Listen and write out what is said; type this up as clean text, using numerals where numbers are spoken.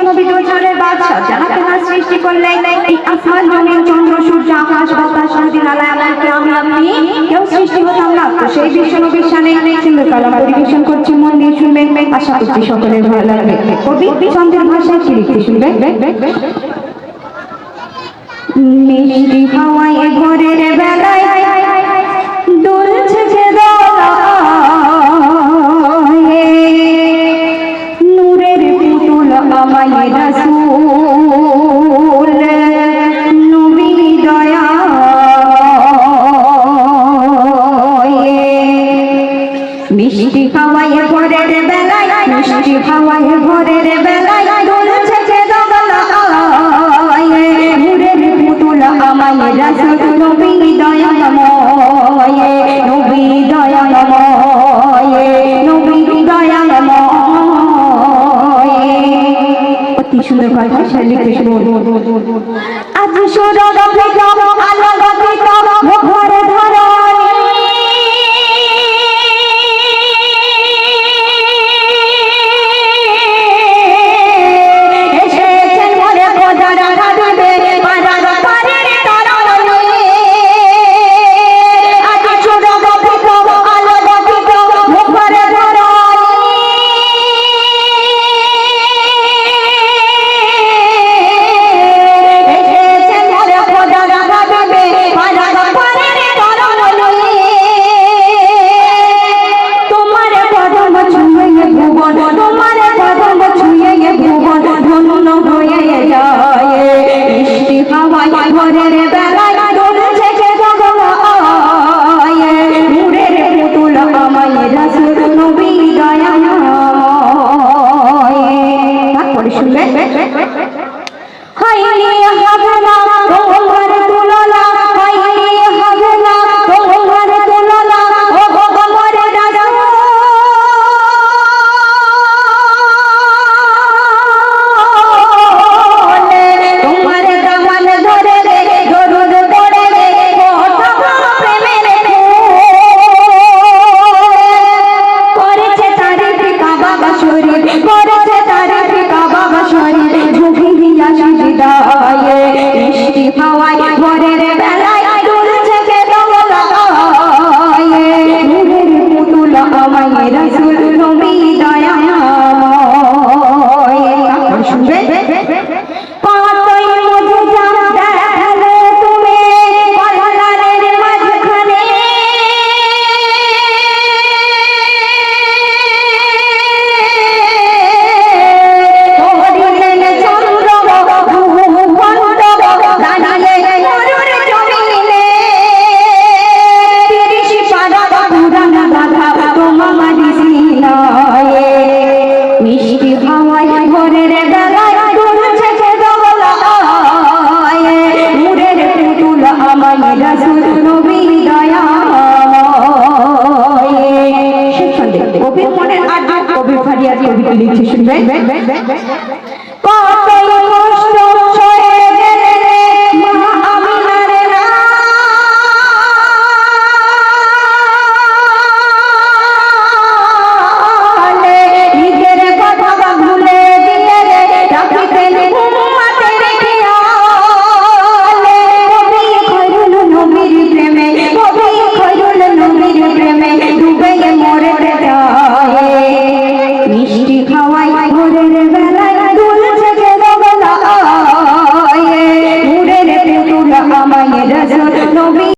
বিশ্বনবী দোজানের বাদশা যারা কেনা সৃষ্টি করলেন এই আসমান জমিন চন্দ্র সূর্য আকাশ বাতাস নদী নালা এমনকি আমি আপনি কেউ সৃষ্টি হতাম না। তো সেই বিশ্বনবীর শানে সুন্দর কালাম পরিবেশন করছি, মন দিয়ে শুনবেন, আশা করছি সকলের ভালো লাগবে। কবি চন্দ্রের ভাষায় কি লিখতে শুনবেন। মিষ্টি হাওয়ায় ভোরের বেলায় দুলছে যে দোলায়, নূরের পুতুল আমায় রাসূল নবী দয়াময়। মিষ্টি হাওয়ায় ভোরের বেলায়, মিষ্টি হাওয়ায় ভোরের বেলায় দুলছে যে দোলায়, নূরের পুতুল আমায় রাসূল নবী দয়াময়, নবী দয়াময়, নবী দয়াময়। অতি সুন্দর কথা সে লিখতে শুনুন। আজ সুরগিত আলোকিত মুখর ধরণী, এসেছেন মোরে খোদার হাবিবে পারার পারের তরণী। আজ সুরগিত আলোকিত মুখর ধরণী, এসেছেন মোরে খোদার হাবিবে পারার পারের তরণী। তোমার কদম ছুঁয়ে ভুবন, তোমার কদম ছুঁয়ে ভুবন ধন্য হয়ে যায়। মিষ্টি হাওয়ায় ভোরের বেলায় দুলছে যে দোলায়, নূরের পুতুল আমায় রাসূল নবী দয়াময়। তারপরে শুনবেন। হাইলি হবে না তোমার তুলনা, হাইলি হবে না তোমার তুলনা, ও আমার রাসূল তোমার দামান ধরে রে দরুদ পড়ে রে ওঠা প্রেমের করেছে তারিফ কাবা শরীফ, করেছে তারিফ কাবা শরীফ ঝুঁকি দিয়া সিজদায়। মিষ্টি হাওয়ায় ভোরের বেলায় দুলছে যে দোলায়, নূরের পুতুল আমায় রাসূল নবী দয়াময়। তারপর শুনবেন। কতই মুজিজা দেখালে তুমি কল্যাণের মাঝখানে, করিলেন চন্দ্র ভূখণ্ড দাঁড়িয়ে মরুর জমিনে। ৩০ পারা পুরান গাথা তোমারি সিনায়, মিষ্টি হাওয়ায় ভোরের বেলায় দুলছে যে দোলায়, নূরের পুতুল আমায় রাসূল নবী দয়াময়। শেষ সন্দেহ কবির মনের আর্য কবি ফারিয়াদ কবিতা লিখছে শুনবেন। কতই কষ্ট সয়ে গেলে মা আমিনার লালে, নিজের কথা ভুলে দিয়ে রে রাখিতেন উম্মতের খেয়ালে। কবি খৈরুল নবীর প্রেমে, কবি খৈরুল নবীর প্রেমে ডুবে মরে যায়। মিষ্টি খাওয়াই ভোরের বেলায় দুলছে যে দোলায়, নূরের পুতুল আমায় রাসূল নবী